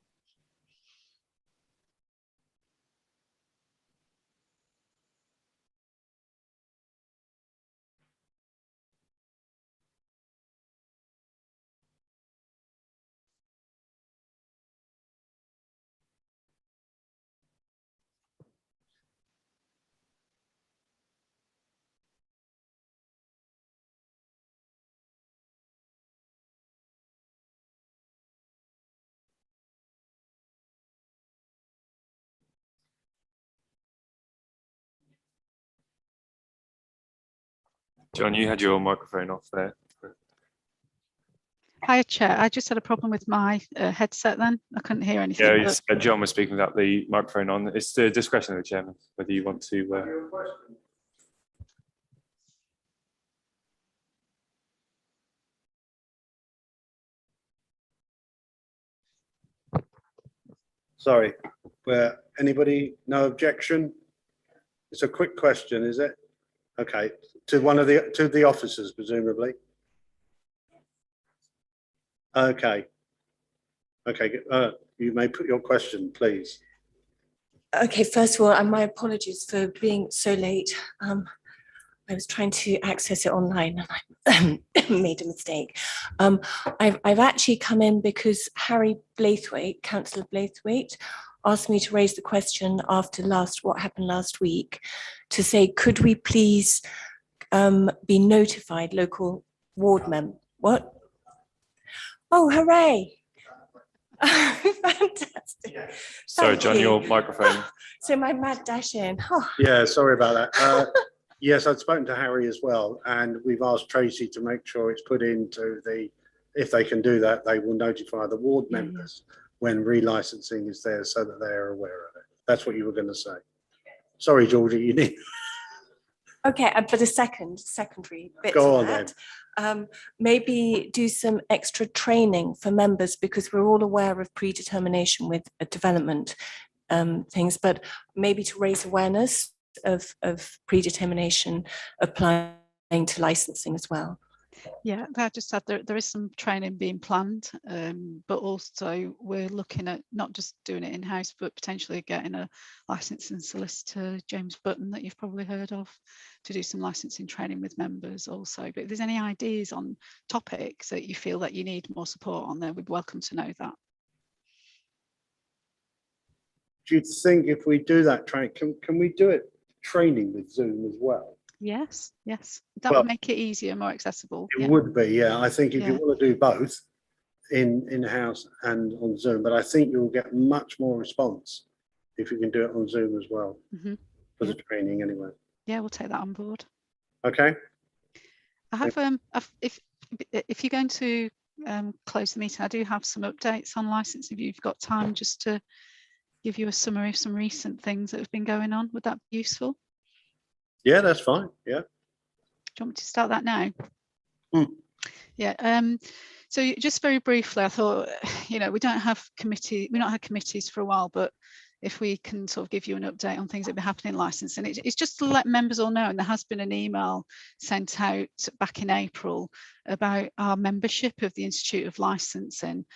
John, you had your microphone off there. Hi, Chair. I just had a problem with my headset then. I couldn't hear anything. Yeah, John was speaking without the microphone on. It's the discretion of the chairman whether you want to. Sorry, anybody, no objection? It's a quick question, is it? Okay, to the officers, presumably. Okay. Okay, you may put your question, please. Okay, first of all, my apologies for being so late. I was trying to access it online and I made a mistake. I've actually come in because Harry Blaithwaite, Councillor Blaithwaite, asked me to raise the question after what happened last week, to say, could we please be notified, local ward member? What? Oh, hooray. Fantastic. Sorry, John, your microphone. So my mad dash in. Oh. Yeah, sorry about that. Yes, I'd spoken to Harry as well, and we've asked Tracy to make sure it's put into if they can do that, they will notify the ward members when relicensing is there so that they're aware of it. That's what you were going to say. Sorry, Georgie, you need. Okay, but a secondary bit Go to on that. Maybe do some extra training for members, because we're all aware of predetermination with development things, but maybe to raise awareness of predetermination applying to licensing as well. Yeah, I just said there is some training being planned, but also we're looking at not just doing it in-house, but potentially getting a licensing solicitor, James Button, that you've probably heard of, to do some licensing training with members also. But if there's any ideas on topics that you feel that you need more support on, then we'd welcome to know that. Do you think if we do that training, can we do it training with Zoom as well? Yes, that would make it easier, more accessible. It would be, yeah. I think if you want to do both in-house and on Zoom, but I think you'll get much more response if you can do it on Zoom as well for the training anyway. Yeah, we'll take that on board. Okay. I have if you're going to close the meeting, I do have some updates on licensing. If you've got time, just to give you a summary of some recent things that have been going on, would that be useful? Yeah, that's fine. Yeah. Do you want me to start that now? Yeah. So just very briefly, I thought, we don't have we've not had committees for a while, but if we can sort of give you an update on things that have been happening in licensing, it's just to let members all know, and there has been an email sent out back in April about our membership of the Institute of Licensing.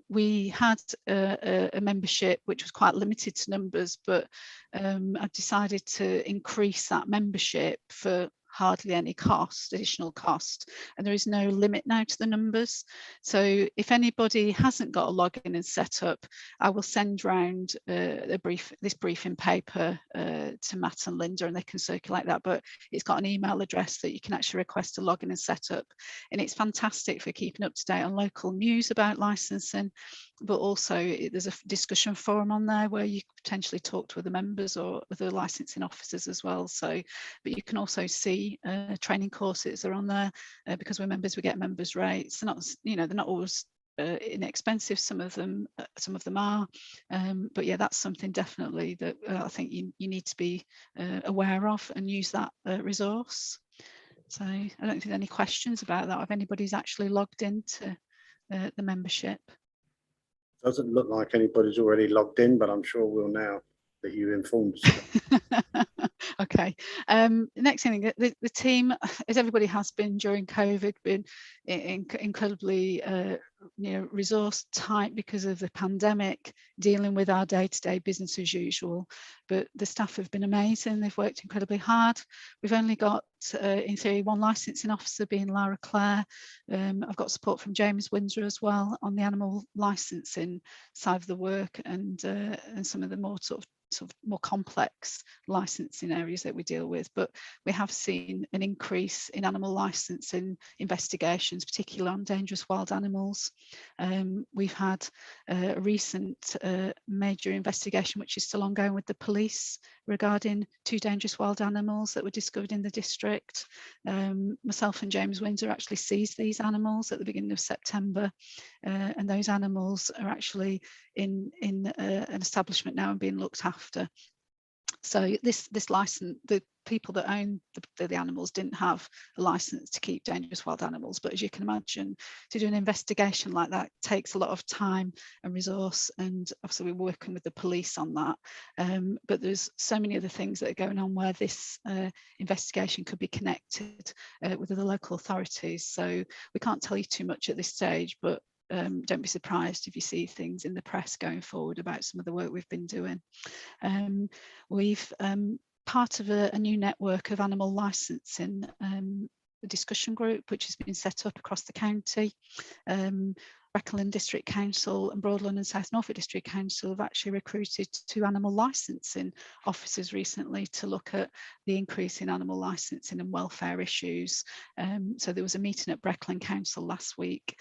We had a membership which was quite limited to numbers, but I decided to increase that membership for hardly any cost, additional cost, and there is no limit now to the numbers. So if anybody hasn't got a login and set up, I will send round this briefing paper to Matt and Linda, and they can circulate that. But it's got an email address that you can actually request a login and set up, and it's fantastic for keeping up to date on local news about licensing. But also there's a discussion forum on there where you could potentially talk to other members or other licensing officers as well. So, but you can also see training courses are on there because we're members, we get members rates. They're not, they're not always inexpensive. Some of them are, but yeah, that's something definitely that I think you need to be aware of and use that resource. So I don't think there's any questions about that, if anybody's actually logged into the membership. Doesn't look like anybody's already logged in, but I'm sure we'll now that you've informed us. Okay. The next thing, the team, as everybody has been during COVID, been incredibly resource tight because of the pandemic, dealing with our day-to-day business as usual. But the staff have been amazing. They've worked incredibly hard. We've only got, in theory, one licensing officer, being Lara Clare. I've got support from James Windsor as well on the animal licensing side of the work, and some of the more sort of more complex licensing areas that we deal with. But we have seen an increase in animal licensing investigations, particularly on dangerous wild animals. We've had a recent major investigation which is still ongoing with the police regarding 2 dangerous wild animals that were discovered in the district. Myself and James Windsor actually seized these animals at the beginning of September, and those animals are actually in an establishment now and being looked after. So this license, the people that own the animals didn't have a license to keep dangerous wild animals. But as you can imagine, to do an investigation like that takes a lot of time and resource, and obviously we're working with the police on that. But there's so many other things that are going on where this investigation could be connected with other local authorities. So we can't tell you too much at this stage, but don't be surprised if you see things in the press going forward about some of the work we've been doing. We've part of a new network of animal licensing, a discussion group which has been set up across the county. Breckland District Council and Broadland and South Norfolk District Council have actually recruited 2 animal licensing officers recently to look at the increase in animal licensing and welfare issues. So there was a meeting at Breckland Council last week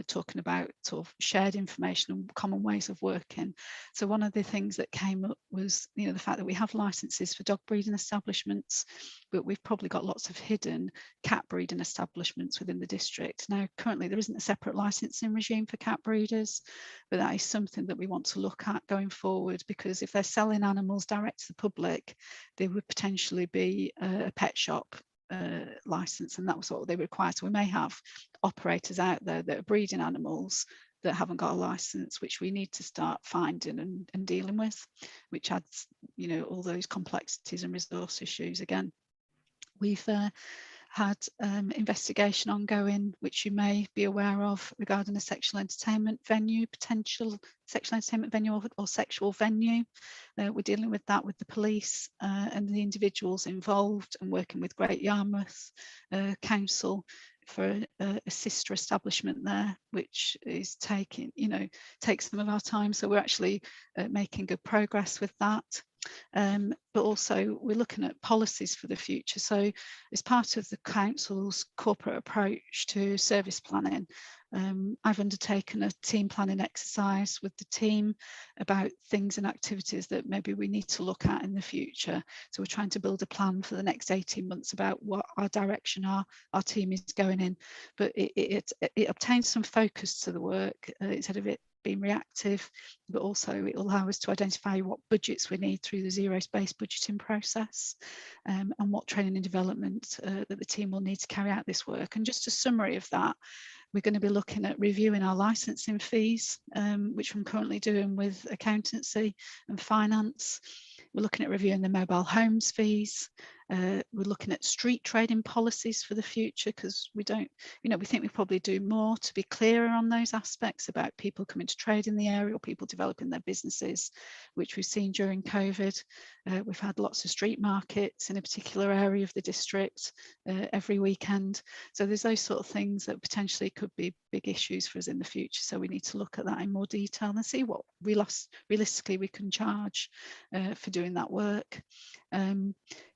talking about sort of shared information and common ways of working. So one of the things that came up was the fact that we have licenses for dog breeding establishments, but we've probably got lots of hidden cat breeding establishments within the district. Now currently there isn't a separate licensing regime for cat breeders, but that is something that we want to look at going forward, because if they're selling animals direct to the public, there would potentially be a pet shop license, and that was what they require. So we may have operators out there that are breeding animals that haven't got a license, which we need to start finding and dealing with, which adds all those complexities and resource issues again. We've had investigation ongoing, which you may be aware of, regarding a sexual entertainment venue, potential sexual entertainment venue or sexual venue. We're dealing with that with the police and the individuals involved, and working with Great Yarmouth Council for a sister establishment there, which is takes some of our time. So we're actually making good progress with that. But also we're looking at policies for the future. So as part of the council's corporate approach to service planning, I've undertaken a team planning exercise with the team about things and activities that maybe we need to look at in the future. So we're trying to build a plan for the next 18 months about what our direction our team is going in. But it obtains some focus to the work instead of it being reactive, but also it will allow us to identify what budgets we need through the zero-based budgeting process, and what training and development that the team will need to carry out this work. And just a summary of that, we're going to be looking at reviewing our licensing fees, which I'm currently doing with accountancy and finance. We're looking at reviewing the mobile homes fees. We're looking at street trading policies for the future, because we don't, we think we probably do more to be clearer on those aspects about people coming to trade in the area or people developing their businesses, which we've seen during COVID. We've had lots of street markets in a particular area of the district every weekend. So there's those sort of things that potentially could be big issues for us in the future. So we need to look at that in more detail and see what realistically we can charge for doing that work.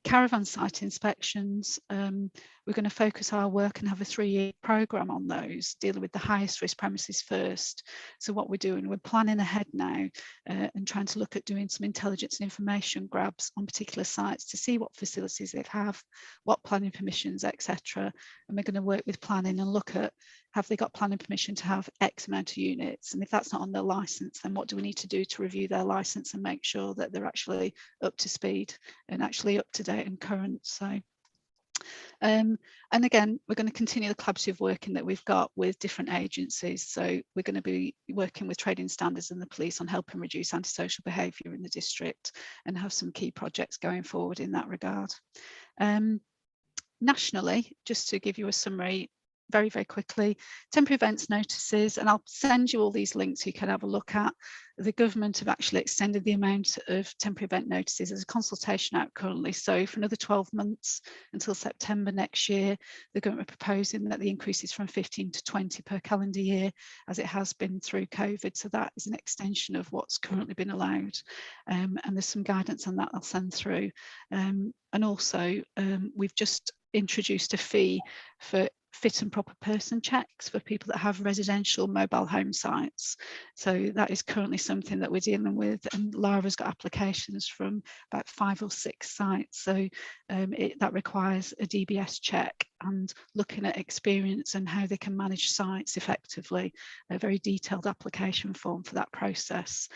Caravan site inspections, we're going to focus our work and have a 3-year programme on those, dealing with the highest risk premises first. So what we're doing, we're planning ahead now and trying to look at doing some intelligence and information grabs on particular sites to see what facilities they have, what planning permissions, etc. And we're going to work with planning and look at, have they got planning permission to have X amount of units? And if that's not on their licence, then what do we need to do to review their licence and make sure that they're actually up to speed and actually up to date and current. So and again, we're going to continue the collaborative working that we've got with different agencies. So we're going to be working with trading standards and the police on helping reduce antisocial behaviour in the district, and have some key projects going forward in that regard. Nationally, just to give you a summary very, very quickly, temporary events notices, and I'll send you all these links you can have a look at. The government have actually extended the amount of temporary event notices as a consultation out currently. So for another 12 months until September next year, the government are proposing that the increase is from 15 to 20 per calendar year, as it has been through COVID. So that is an extension of what's currently been allowed. And there's some guidance on that I'll send through. And also we've just introduced a fee for fit and proper person checks for people that have residential mobile home sites. So that is currently something that we're dealing with, and Lara's got applications from about 5 or 6 sites. So that requires a DBS check and looking at experience and how they can manage sites effectively, a very detailed application form for that process.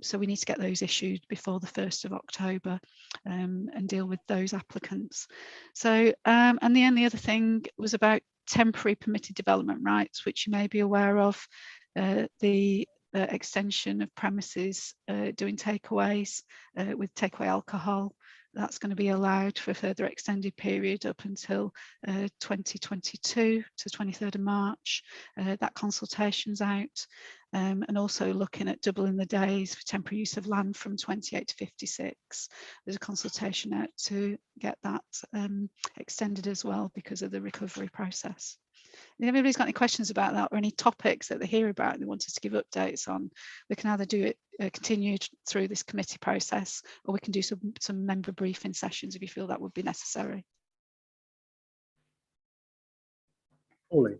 So we need to get those issued before the 1st of October and deal with those applicants. So and the only other thing was about temporary permitted development rights, which you may be aware of, the extension of premises doing takeaways with takeaway alcohol. That's going to be allowed for a further extended period up until 2022 to 23rd of March. That consultation's out. And also looking at doubling the days for temporary use of land from 28 to 56. There's a consultation out to get that extended as well because of the recovery process. If anybody's got any questions about that or any topics that they hear about and they want us to give updates on, we can either do it continued through this committee process, or we can do some member briefing sessions if you feel that would be necessary. Pauline.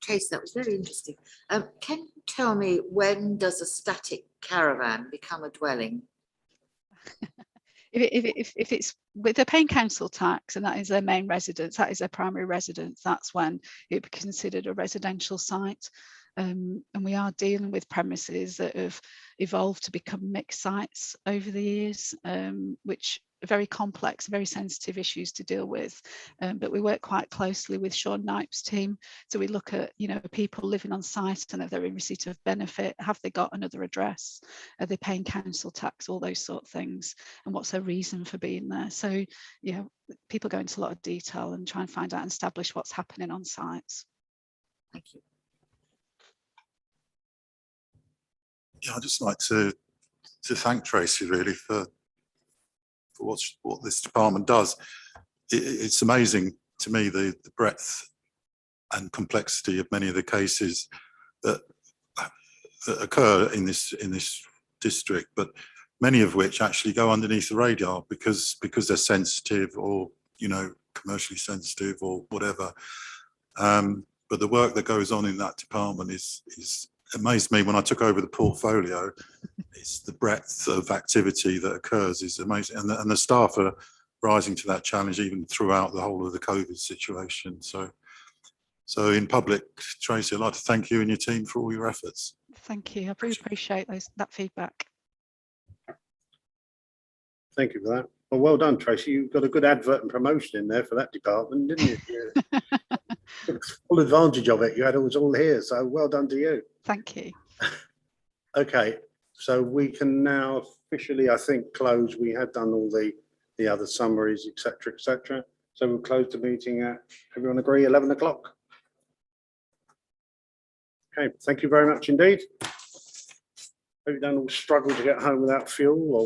Tracy, that was very interesting. Can you tell me, when does a static caravan become a dwelling? If it's with they're paying council tax and that is their main residence, that is their primary residence, that's when it would be considered a residential site. And we are dealing with premises that have evolved to become mixed sites over the years, which are very complex, very sensitive issues to deal with. But we work quite closely with Sean Knipe's team. So we look at, people living on site and if they're in receipt of benefit, have they got another address? Are they paying council tax? All those sort of things. And what's their reason for being there? So, people go into a lot of detail and try and find out and establish what's happening on sites. Thank you. Yeah, I'd just like to thank Tracy really for what this department does. It's amazing to me the breadth and complexity of many of the cases that occur in this district, but many of which actually go underneath the radar because they're sensitive or commercially sensitive or whatever. But the work that goes on in that department is amazed me when I took over the portfolio. It's the breadth of activity that occurs is amazing, and the staff are rising to that challenge even throughout the whole of the COVID situation. So in public, Tracy, I'd like to thank you and your team for all your efforts. Thank you. I really appreciate that feedback. Thank you for that. Well done, Tracy. You've got a good advert and promotion in there for that department, didn't you? Yeah. Took full advantage of it. You had it was all here, so well done to you. Thank you. Okay, so we can now officially, I think, close. We had done all the the other summaries, etc., etc. So we'll close the meeting at, everyone agree, 11 o'clock? Okay, thank you very much indeed. Hope you don't all struggle to get home without fuel or